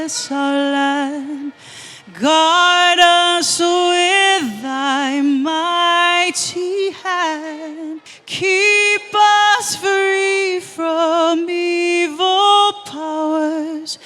bless our land. Guard us with thy mighty hand. Keep us free from evil powers.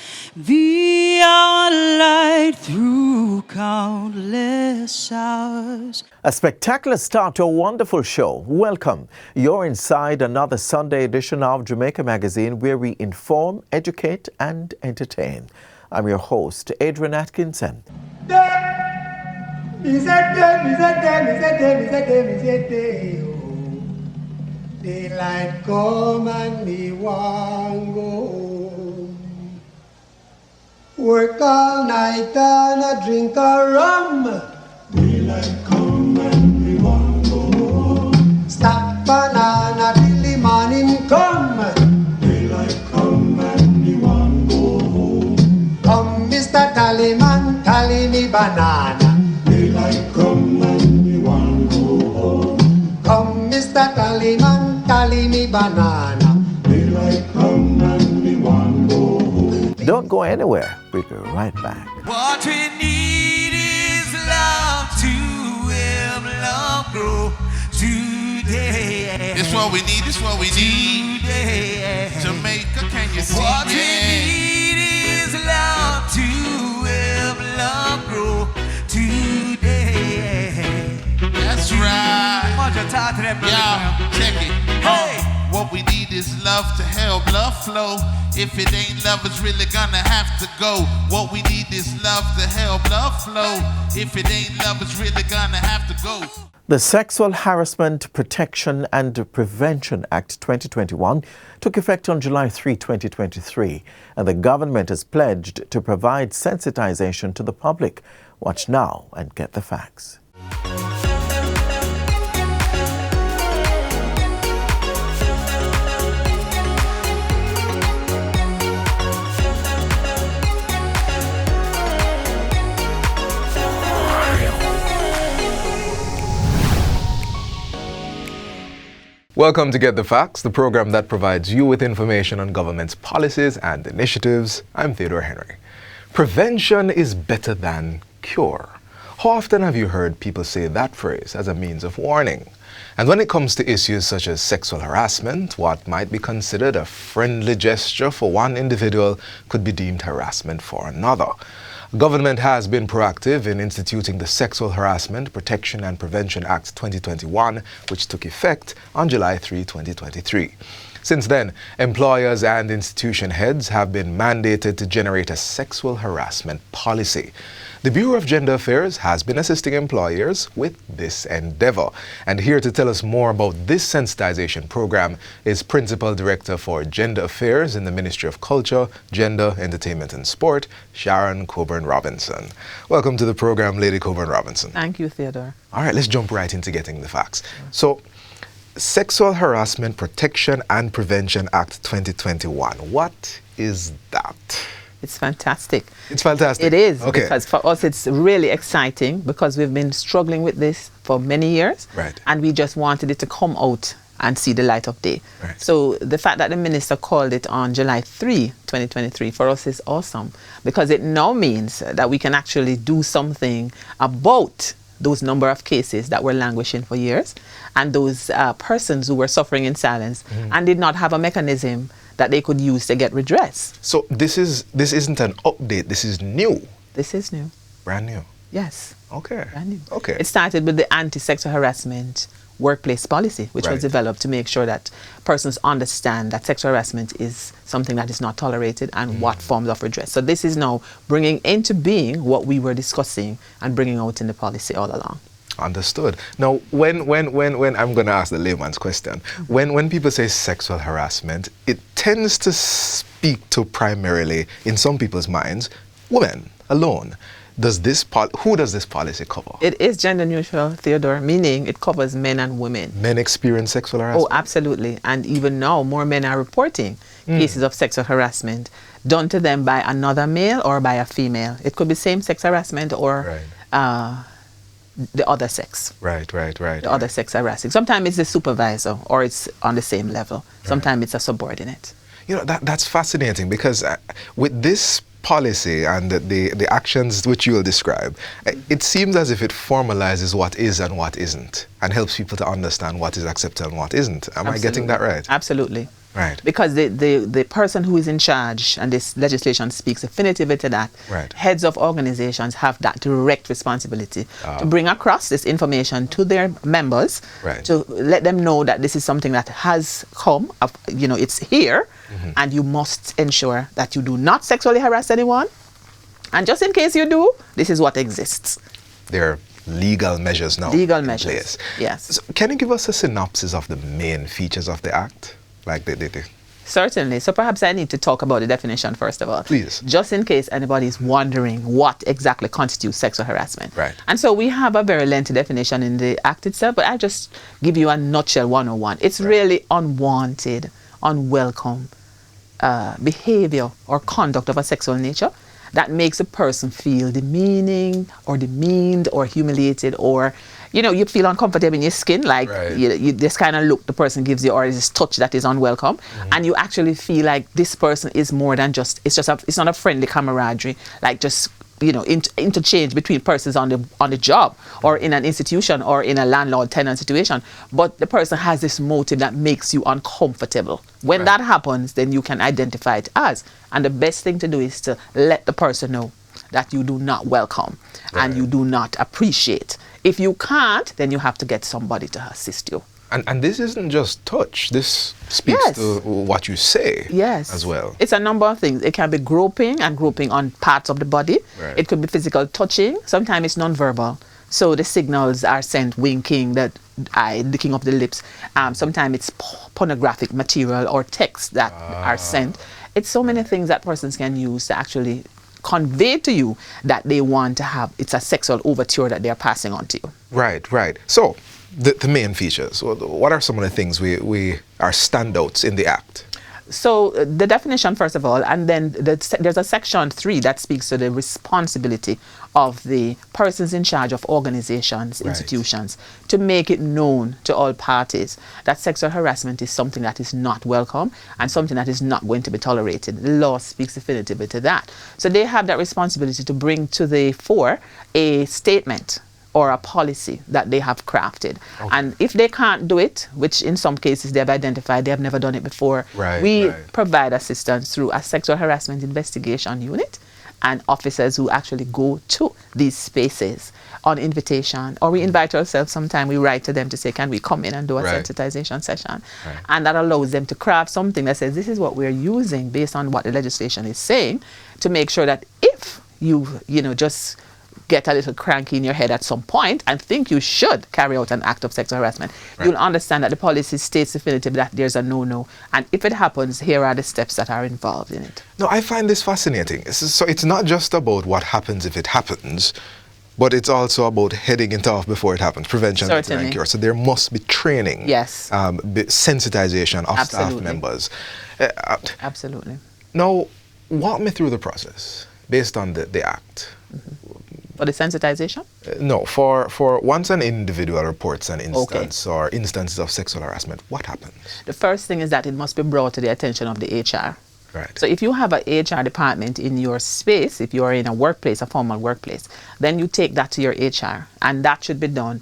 Be our light through countless hours. A spectacular start to a wonderful show. Welcome. You're inside another Sunday edition of Jamaica Magazine, where we inform, educate, and entertain. I'm your host, Adrian Atkinson. Daylight come and me want go home. Work all night and a drink a rum. Daylight come and me want go home. Stack banana till the morning come. Daylight come and me want go home. Come Mr. Tallyman, tally me banana. Daylight come and me want go home. Come Mr. Tallyman, tally me banana. Daylight come and me want go home. Don't go anywhere. We'll be right back. What we need is love to help love grow today. It's what we need, it's what we need. Today. Jamaica, can you see What me? we need is love to help love grow today. That's right. What you talk to them, brother? Yeah, check it. Hey! What we need is love to help love flow. If it ain't love, it's really gonna have to go. What we need is love to help love flow. If it ain't love, it's really gonna have to go. The Sexual Harassment Protection and Prevention Act 2021 took effect on July 3, 2023, and the government has pledged to provide sensitization to the public. Watch now and get the facts. Welcome to Get the Facts, the program that provides you with information on government's policies and initiatives. I'm Theodore Henry. Prevention is better than cure. How often have you heard people say that phrase as a means of warning? And when it comes to issues such as sexual harassment, what might be considered a friendly gesture for one individual could be deemed harassment for another. Government has been proactive in instituting the Sexual Harassment Protection and Prevention Act 2021, which took effect on July 3, 2023. Since then, employers and institution heads have been mandated to generate a sexual harassment policy. The Bureau of Gender Affairs has been assisting employers with this endeavor. And here to tell us more about this sensitization program is Principal Director for Gender Affairs in the Ministry of Culture, Gender, Entertainment and Sport, Sharon Coburn-Robinson. Welcome to the program, Lady Coburn-Robinson. Thank you, Theodore. All right, let's jump right into getting the facts. So, Sexual Harassment Protection and Prevention Act 2021. What is that? It's fantastic. It's fantastic. It is, okay. Because for us it's really exciting because we've been struggling with this for many years. Right. And we just wanted it to come out and see the light of day. Right. So the fact that the minister called it on July 3, 2023 for us is awesome because it now means that we can actually do something about those number of cases that were languishing for years and those persons who were suffering in silence and did not have a mechanism that they could use to get redress. So this isn't an update, this is new. This is new. Brand new. Yes. Okay. Brand new. Okay. It started with the anti-sexual harassment workplace policy, which was Right. developed to make sure that persons understand that sexual harassment is something that is not tolerated and what forms of redress. So this is now bringing into being what we were discussing and bringing out in the policy all along. Understood. Now, when I'm going to ask the layman's question, when people say sexual harassment, it tends to speak to primarily, in some people's minds, women alone. Who does this policy cover? It is gender neutral, Theodore, meaning it covers men and women. Men experience sexual harassment? Oh, absolutely. And even now, more men are reporting cases of sexual harassment done to them by another male or by a female. It could be same-sex harassment or the other sex. Right. The other sex harassing. Sometimes it's the supervisor or it's on the same level. Sometimes it's a subordinate. You know, that's fascinating because with this policy and the actions which you will describe, it seems as if it formalizes what is and what isn't and helps people to understand what is acceptable and what isn't. Am I getting that right? Absolutely. Right. Because the person who is in charge, and this legislation speaks definitively to that, Right. heads of organizations have that direct responsibility to bring across this information to their members, Right. to let them know that this is something that has come, it's here, and you must ensure that you do not sexually harass anyone. And just in case you do, this is what exists. There are legal measures now. Legal in measures, place. yes. So can you give us a synopsis of the main features of the Act? Like the Certainly. So perhaps I need to talk about the definition first of all. Please. Just in case anybody is wondering what exactly constitutes sexual harassment. Right. And so we have a very lengthy definition in the Act itself, but I'll just give you a nutshell 101. It's really unwanted, unwelcome behavior or conduct of a sexual nature that makes a person feel demeaning or demeaned or humiliated, or you feel uncomfortable in your skin, like Right. you this kind of look the person gives you, or this touch that is unwelcome, and you actually feel like this person is more than just it's not a friendly camaraderie, like just interchange between persons on the job or in an institution or in a landlord-tenant situation, but the person has this motive that makes you uncomfortable. When Right. that happens, then you can identify it as, and the best thing to do is to let the person know that you do not welcome and Right. you do not appreciate. If you can't, then you have to get somebody to assist you. And this isn't just touch. This speaks Yes. to what you say Yes. as well. It's a number of things. It can be groping and groping on parts of the body. Right. It could be physical touching. Sometimes it's non-verbal. So the signals are sent, winking, the eye, licking of the lips. Sometimes it's pornographic material or text that are sent. It's so many things that persons can use to actually convey to you that they want to have. It's a sexual overture that they're passing on to you. Right, right. So the main features. What are some of the things we are standouts in the Act? So the definition, first of all, and then there's a section 3 that speaks to the responsibility of the persons in charge of organizations, Right. institutions, to make it known to all parties that sexual harassment is something that is not welcome and something that is not going to be tolerated. The law speaks definitively to that. So they have that responsibility to bring to the fore a statement or a policy that they have crafted. And if they can't do it, which in some cases they have identified they have never done it before, Right, we right. provide assistance through a sexual harassment investigation unit and officers who actually go to these spaces on invitation, or we invite ourselves. Sometimes we write to them to say, can we come in and do a Right. sensitization session? Right. And that allows them to craft something that says, this is what we're using based on what the legislation is saying, to make sure that if you just get a little cranky in your head at some point and think you should carry out an act of sexual harassment, Right. you'll understand that the policy states definitively that there's a no-no. And if it happens, here are the steps that are involved in it. No, I find this fascinating. So it's not just about what happens if it happens, but it's also about heading it off before it happens, prevention Certainly. and cure. So there must be training, Yes. sensitization of staff Absolutely. members. Absolutely. Now, walk me through the process based on the Act. For the sensitization? No, for once an individual reports an instance or instances of sexual harassment, what happens? The first thing is that it must be brought to the attention of the HR. Right. So if you have an HR department in your space, if you are in a workplace, a formal workplace, then you take that to your HR, and that should be done,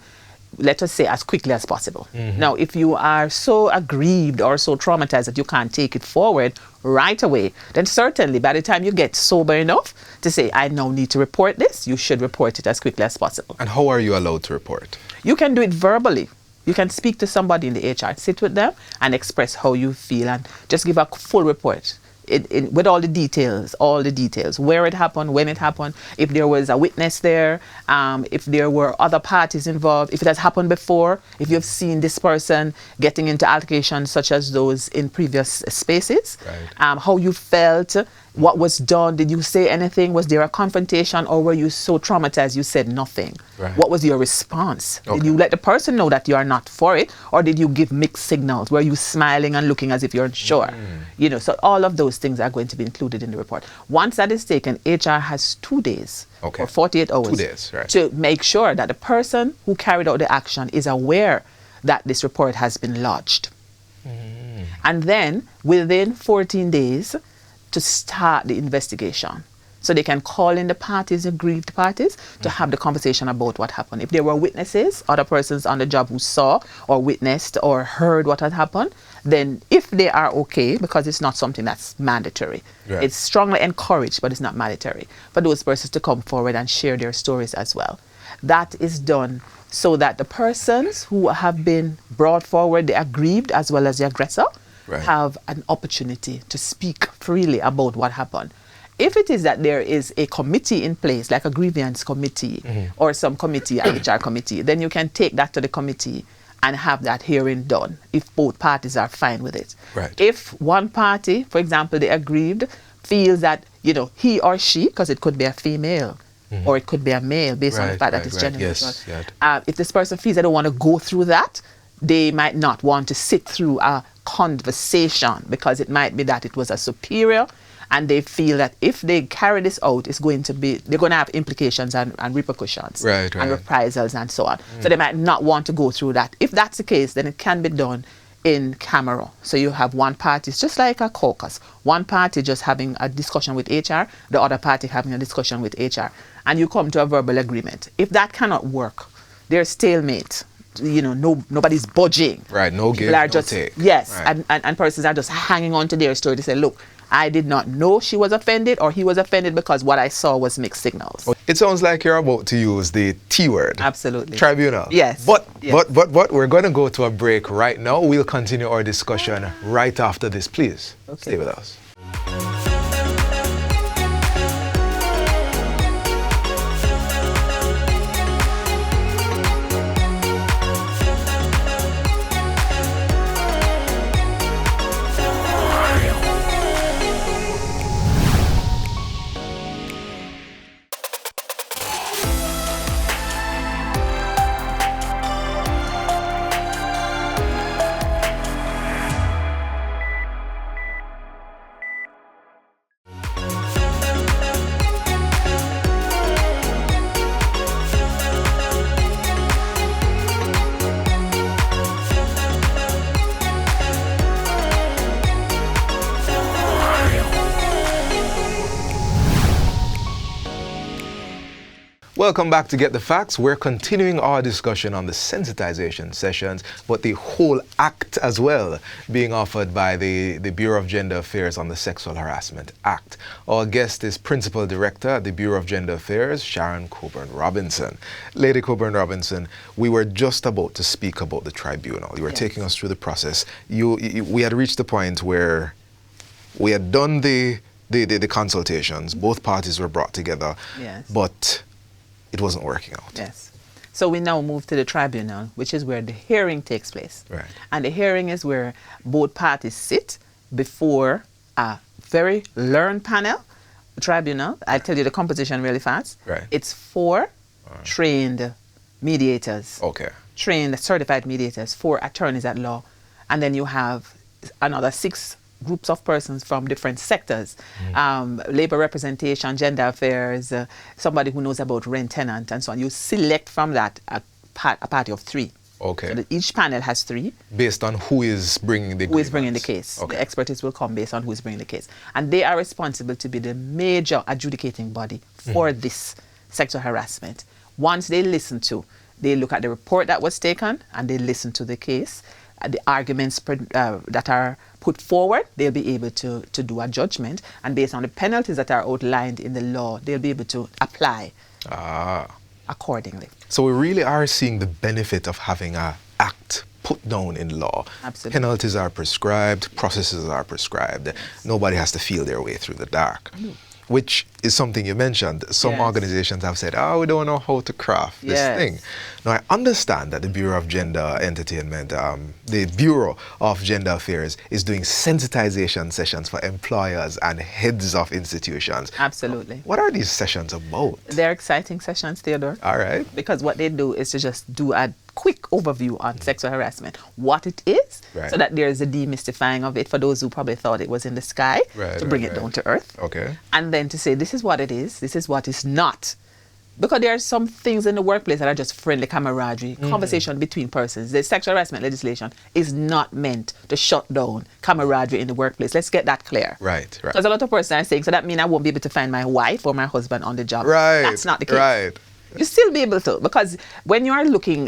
let us say, as quickly as possible. Now, if you are so aggrieved or so traumatized that you can't take it forward right away, then certainly by the time you get sober enough to say, I now need to report this, you should report it as quickly as possible. And how are you allowed to report? You can do it verbally. You can speak to somebody in the HR, sit with them and express how you feel and just give a full report. With all the details, where it happened, when it happened, if there was a witness there, if there were other parties involved, if it has happened before, if you've seen this person getting into altercations such as those in previous spaces, Right. how you felt, what was done, did you say anything, was there a confrontation, or were you so traumatized you said nothing? Right. What was your response? Okay. Did you let the person know that you are not for it, or did you give mixed signals? Were you smiling and looking as if you're unsure? So all of those things are going to be included in the report. Once that is taken, HR has 2 days Okay. or 48 hours 2 days, right. to make sure that the person who carried out the action is aware that this report has been lodged. And then within 14 days to start the investigation. So they can call in the parties, aggrieved parties, to have the conversation about what happened. If there were witnesses, other persons on the job who saw or witnessed or heard what had happened, then if they are okay, because it's not something that's mandatory, Right. it's strongly encouraged, but it's not mandatory, for those persons to come forward and share their stories as well. That is done so that the persons who have been brought forward, the aggrieved as well as the aggressor, Right. have an opportunity to speak freely about what happened. If it is that there is a committee in place, like a grievance committee or some committee, a HR committee, then you can take that to the committee and have that hearing done if both parties are fine with it. Right. If one party, for example, the aggrieved, feels that, he or she, because it could be a female or it could be a male based on the Right, fact that right, it's right. gender Yes, neutral. yeah. If this person feels they don't want to go through that, they might not want to sit through a conversation, because it might be that it was a superior and they feel that if they carry this out, they're going to have implications and repercussions Right, right. and reprisals and so on. So they might not want to go through that. If that's the case, then it can be done in camera. So you have one party, it's just like a caucus, one party just having a discussion with HR, the other party having a discussion with HR, and you come to a verbal agreement. If that cannot work, there's stalemate. Nobody's budging. Right, no give, People are no just, take. yes, Right. and persons are just hanging on to their story. They say, look, I did not know she was offended or he was offended because what I saw was mixed signals. It sounds like you're about to use the T word. Absolutely. Tribunal. Yes. But Yes. we're going to go to a break right now. We'll continue our discussion right after this. Please stay with us. Welcome back to Get the Facts. We're continuing our discussion on the sensitization sessions, but the whole act as well, being offered by the Bureau of Gender Affairs on the Sexual Harassment Act. Our guest is Principal Director at the Bureau of Gender Affairs, Sharon Coburn-Robinson. Lady Coburn-Robinson, we were just about to speak about the tribunal. You were taking us through the process. We had reached the point where we had done the consultations. Both parties were brought together, but it wasn't working out. Yes. So we now move to the tribunal, which is where the hearing takes place. Right. And the hearing is where both parties sit before a very learned panel, tribunal. I'll tell you the composition really fast. Right. It's 4 trained mediators. Okay. Trained certified mediators, 4 attorneys at law. And then you have another 6 groups of persons from different sectors, labor representation, gender affairs, somebody who knows about rent tenant and so on. You select from that a party of 3. Okay. So that each panel has 3. Based on who is bringing the Who is bringing the case. Okay. The expertise will come based on who is bringing the case. And they are responsible to be the major adjudicating body for this sexual harassment. Once they look at the report that was taken and they listen to the case, the arguments that are put forward, they'll be able to do a judgment, and based on the penalties that are outlined in the law, they'll be able to apply accordingly. So we really are seeing the benefit of having an act put down in law. Absolutely. Penalties are prescribed, processes are prescribed. Yes. Nobody has to feel their way through the dark. Which is something you mentioned. Some organizations have said, we don't know how to craft this thing. Now, I understand that the Bureau of Gender Entertainment, the Bureau of Gender Affairs is doing sensitization sessions for employers and heads of institutions. Absolutely. What are these sessions about? They're exciting sessions, Theodore. All right. Because what they do is to just do a quick overview on sexual harassment, what it is, so that there's a demystifying of it for those who probably thought it was in the sky, to bring it down to earth. Okay. And then to say, this is what it is, this is what is not. Because there are some things in the workplace that are just friendly camaraderie, conversation between persons. The sexual harassment legislation is not meant to shut down camaraderie in the workplace. Let's get that clear. Right. Because a lot of persons are saying, so that means I won't be able to find my wife or my husband on the job. Right. That's not the case. Right. You still be able to, because when you are looking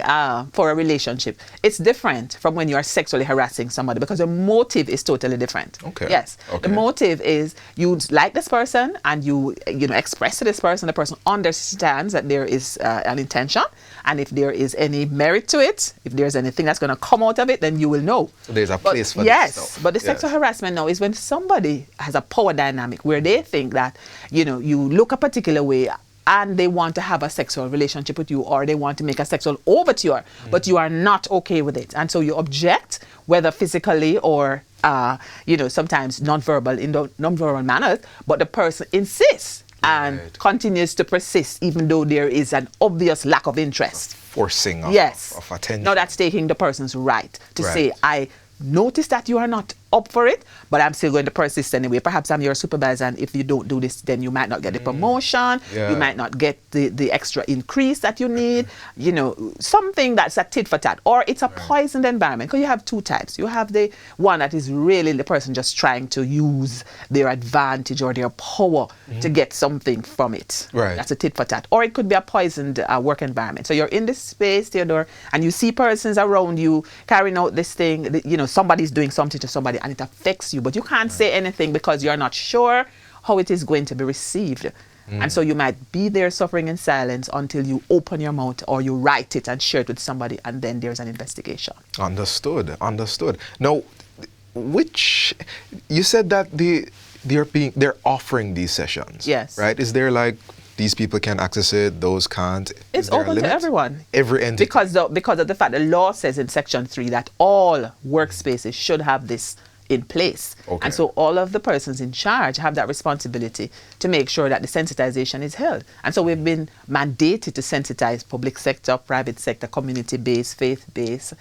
for a relationship, it's different from when you are sexually harassing somebody, because the motive is totally different. Okay. Yes. Okay. The motive is you like this person and you express to this person, the person understands that there is an intention, and if there is any merit to it, if there's anything that's going to come out of it, then you will know. So there's a place for this yes, stuff. but the sexual harassment now is when somebody has a power dynamic where they think that, you look a particular way and they want to have a sexual relationship with you, or they want to make a sexual overture, but you are not okay with it. And so you object, whether physically or, sometimes non-verbal, in non-verbal manners, but the person insists and continues to persist, even though there is an obvious lack of interest. Forcing of attention. Now that's taking the person's right to say, I notice that you are not up for it, but I'm still going to persist anyway. Perhaps I'm your supervisor, and if you don't do this, then you might not get the promotion, you might not get the extra increase that you need, something that's a tit for tat, or it's a poisoned environment. Because you have two types. You have the one that is really the person just trying to use their advantage or their power to get something from it. Right. That's a tit for tat. Or it could be a poisoned work environment. So you're in this space, Theodore, and you see persons around you carrying out this thing, somebody's doing something to somebody, and it affects you, but you can't say anything because you're not sure how it is going to be received. And so you might be there suffering in silence until you open your mouth or you write it and share it with somebody, and then there's an investigation. Understood. Now, you said that they're offering these sessions. Yes. Right? Is there like these people can access it, those can't? It's open to everyone. Every entity. Because of the fact the law says in Section 3 that all workspaces should have this in place. Okay. And so all of the persons in charge have that responsibility to make sure that the sensitization is held. And so we've been mandated to sensitize public sector, private sector, community-based, faith-based,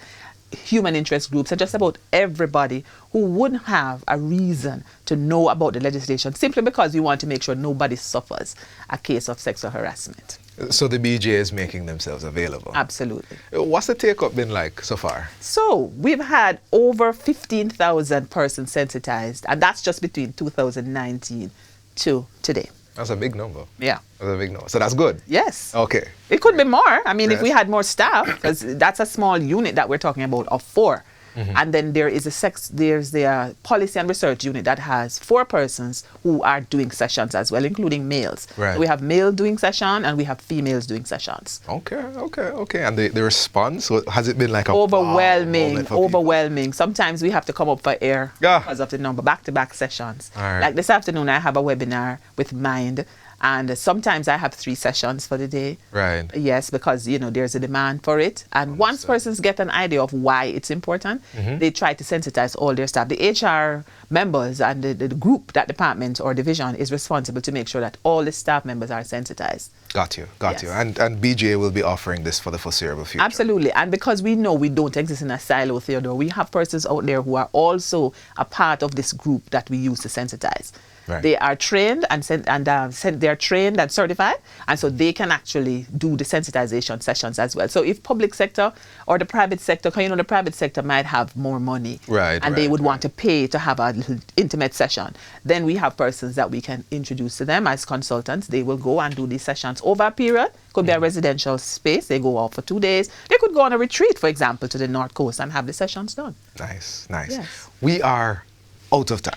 human interest groups, and just about everybody who would have a reason to know about the legislation, simply because we want to make sure nobody suffers a case of sexual harassment. So the BJ is making themselves available. Absolutely. What's the take-up been like so far? So we've had over 15,000 persons sensitized, and that's just between 2019 to today. That's a big number. Yeah. That's a big number. So that's good. Yes. Okay. It could be more. I mean, if Yes. we had more staff, because that's a small unit that we're talking about of 4. And then there's the policy and research unit that has 4 persons who are doing sessions as well, including males. Right. So we have male doing session and we have females doing sessions. Okay. And the response, has it been like a Overwhelming. wow moment for people? Sometimes we have to come up for air because of the number, back-to-back sessions. All right. Like this afternoon, I have a webinar with Mind, and sometimes I have 3 sessions for the day. Right. Yes, because, there's a demand for it. And once persons get an idea of why it's important, they try to sensitize all their staff. The HR members and the group, that department or division, is responsible to make sure that all the staff members are sensitized. Got you. Yes. And BJ will be offering this for the foreseeable future. Absolutely. And because we know we don't exist in a silo, Theodore, we have persons out there who are also a part of this group that we use to sensitize. Right. They are trained they're trained and certified, and so they can actually do the sensitization sessions as well. So if public sector or the private sector, because the private sector might have more money, and they would want to pay to have a little intimate session, then we have persons that we can introduce to them as consultants. They will go and do these sessions over a period. Could be a residential space. They go out for 2 days. They could go on a retreat, for example, to the North Coast and have the sessions done. Nice. Yes. We are out of time,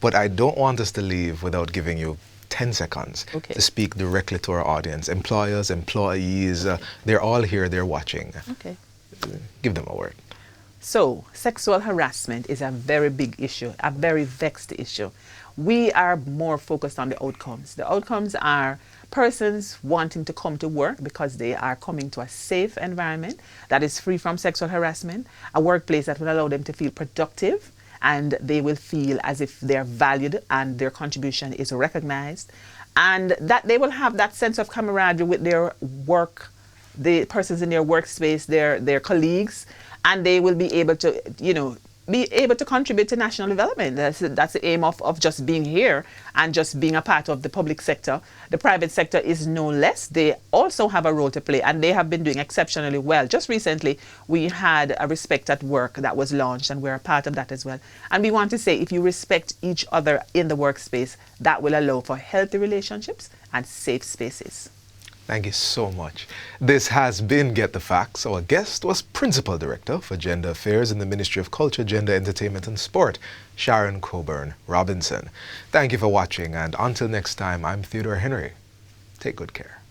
but I don't want us to leave without giving you 10 seconds to speak directly to our audience. Employers, employees, they're all here, they're watching. Okay. Give them a word. So, sexual harassment is a very big issue, a very vexed issue. We are more focused on the outcomes. The outcomes are persons wanting to come to work because they are coming to a safe environment that is free from sexual harassment, a workplace that will allow them to feel productive, and they will feel as if they're valued and their contribution is recognized, and that they will have that sense of camaraderie with their work, the persons in their workspace, their colleagues, and they will be able to, be able to contribute to national development. That's the aim of just being here and just being a part of the public sector. The private sector is no less. They also have a role to play, and they have been doing exceptionally well. Just recently, we had a Respect at Work that was launched, and we're a part of that as well. And we want to say, if you respect each other in the workspace, that will allow for healthy relationships and safe spaces. Thank you so much. This has been Get the Facts. Our guest was Principal Director for Gender Affairs in the Ministry of Culture, Gender, Entertainment and Sport, Sharon Coburn Robinson. Thank you for watching, and until next time, I'm Theodore Henry. Take good care.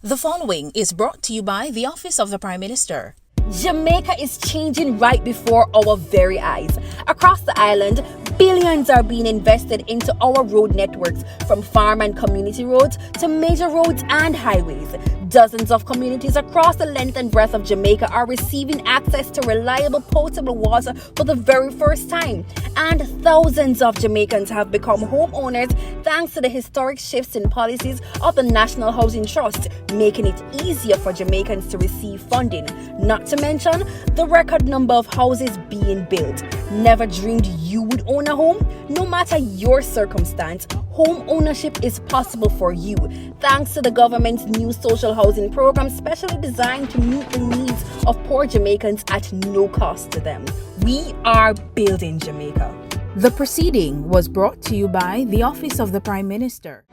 The following is brought to you by the Office of the Prime Minister. Jamaica is changing right before our very eyes. Across the island, billions are being invested into our road networks, from farm and community roads to major roads and highways. Dozens of communities across the length and breadth of Jamaica are receiving access to reliable potable water for the very first time. And thousands of Jamaicans have become homeowners thanks to the historic shifts in policies of the National Housing Trust, making it easier for Jamaicans to receive funding. Not to mention the record number of houses being built. Never dreamed you would own a home? No matter your circumstance, home ownership is possible for you, thanks to the government's new social housing program, specially designed to meet the needs of poor Jamaicans at no cost to them. We are building Jamaica. The proceeding was brought to you by the Office of the Prime Minister.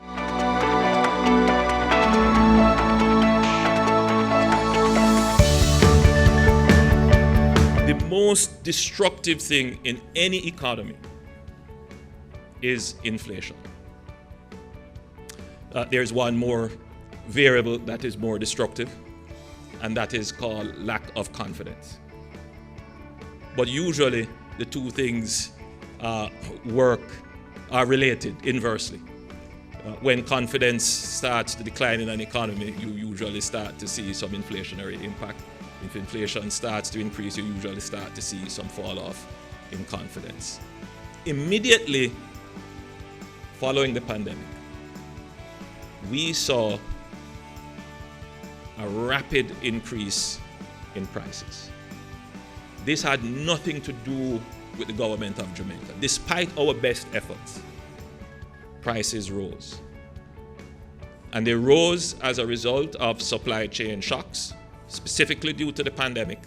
The most destructive thing in any economy is inflation. There's one more variable that is more destructive, and that is called lack of confidence. But usually the two things are related inversely. When confidence starts to decline in an economy, you usually start to see some inflationary impact. If inflation starts to increase, you usually start to see some fall off in confidence. Immediately following the pandemic, we saw a rapid increase in prices. This had nothing to do with the government of Jamaica. Despite our best efforts, prices rose. And they rose as a result of supply chain shocks, specifically due to the pandemic.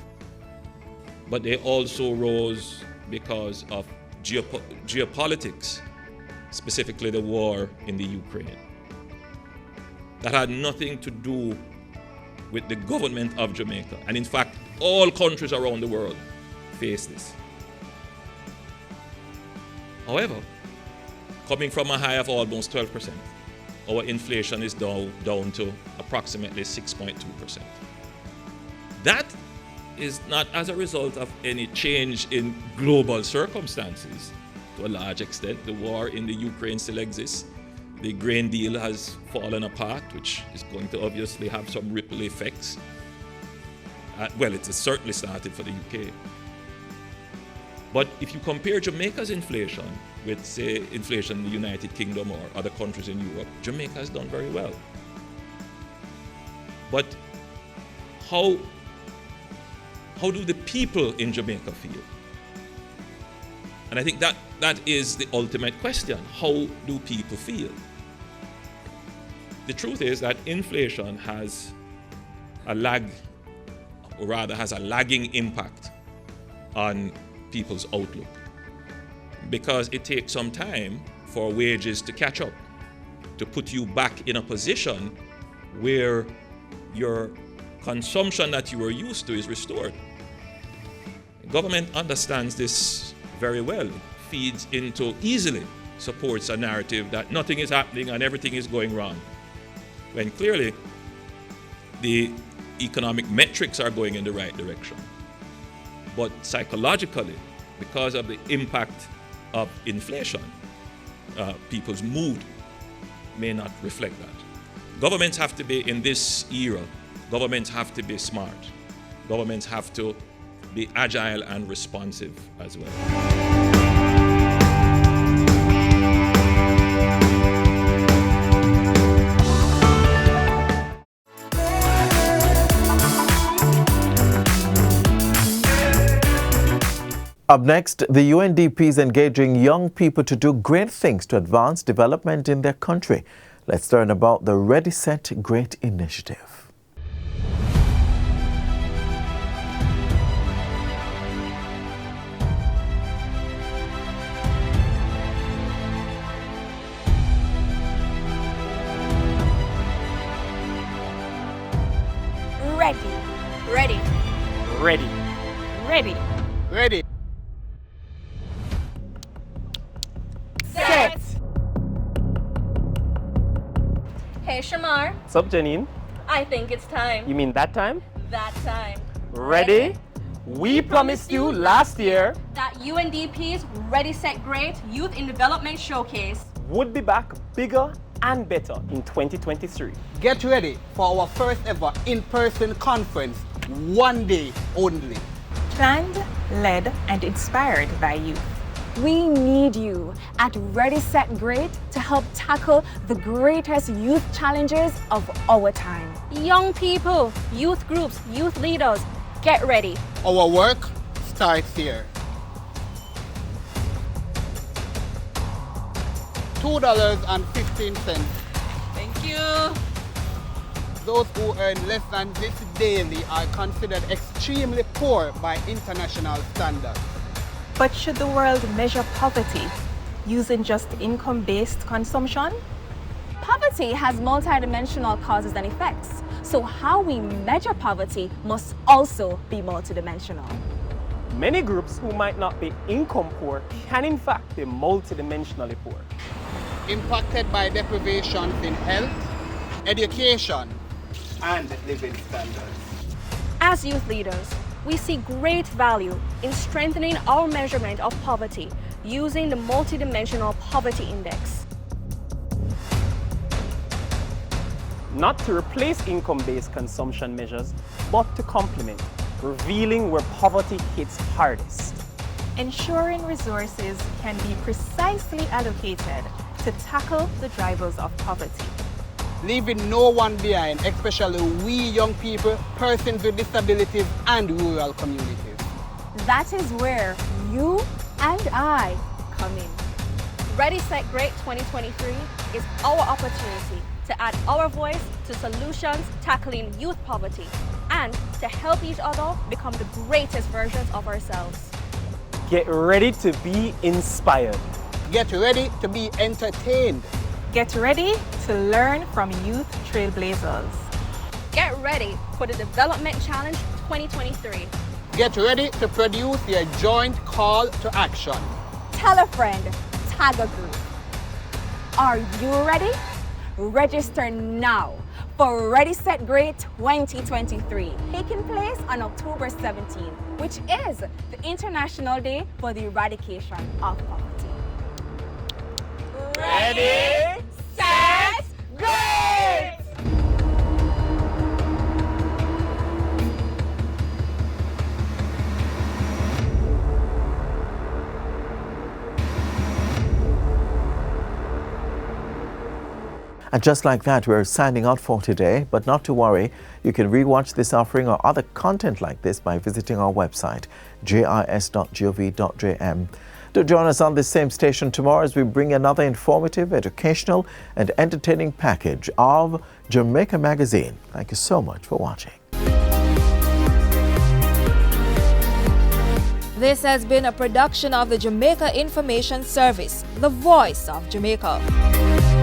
But they also rose because of geopolitics, specifically the war in the Ukraine. That had nothing to do with the government of Jamaica. And in fact, all countries around the world face this. However, coming from a high of almost 12%, our inflation is down to approximately 6.2%. That is not as a result of any change in global circumstances. To a large extent, the war in the Ukraine still exists. The grain deal has fallen apart, which is going to obviously have some ripple effects. Well, it has certainly started for the UK. But if you compare Jamaica's inflation with, say, inflation in the United Kingdom or other countries in Europe, Jamaica has done very well. But how do the people in Jamaica feel? And I think that is the ultimate question. How do people feel? The truth is that inflation has a lagging impact on people's outlook, because it takes some time for wages to catch up, to put you back in a position where your consumption that you were used to is restored. The government understands this very well. It feeds into, easily supports a narrative that nothing is happening and everything is going wrong, when clearly the economic metrics are going in the right direction. But psychologically, because of the impact of inflation, people's mood may not reflect that. Governments have to be, in this era, governments have to be smart. governments have to be agile and responsive as well. Up next, the UNDP is engaging young people to do great things to advance development in their country. Let's learn about the Ready, Set, Great initiative. Ready. Ready. Ready. Ready. Ready. Set. Hey, Shamar. What's up, Janine? I think it's time. You mean that time? That time. Ready? We promised you last year that UNDP's Ready, Set, Great Youth in Development Showcase would be back bigger and better in 2023. Get ready for our first ever in-person conference, one day only. Planned, led, and inspired by youth. We need you at Ready, Set, Great to help tackle the greatest youth challenges of our time. Young people, youth groups, youth leaders, get ready. Our work starts here. $2.15. Thank you. Those who earn less than this daily are considered extremely poor by international standards. But should the world measure poverty using just income-based consumption? Poverty has multidimensional causes and effects, so how we measure poverty must also be multidimensional. Many groups who might not be income poor can in fact be multidimensionally poor. Impacted by deprivations in health, education, and living standards. As youth leaders, we see great value in strengthening our measurement of poverty using the multidimensional poverty index. Not to replace income-based consumption measures, but to complement, revealing where poverty hits hardest. Ensuring resources can be precisely allocated to tackle the drivers of poverty. Leaving no one behind, especially we young people, persons with disabilities, and rural communities. That is where you and I come in. Ready, Set, Great 2023 is our opportunity to add our voice to solutions tackling youth poverty and to help each other become the greatest versions of ourselves. Get ready to be inspired. Get ready to be entertained. Get ready to learn from youth trailblazers. Get ready for the Development Challenge 2023. Get ready to produce your joint call to action. Tell a friend, tag a group. Are you ready? Register now for Ready, Set, Great 2023, taking place on October 17, which is the International Day for the Eradication of Poverty. Ready, Set, Great! And just like that, we're signing out for today, but not to worry. You can rewatch this offering or other content like this by visiting our website, jis.gov.jm. Do join us on this same station tomorrow as we bring another informative, educational, and entertaining package of Jamaica Magazine. Thank you so much for watching. This has been a production of the Jamaica Information Service, the voice of Jamaica.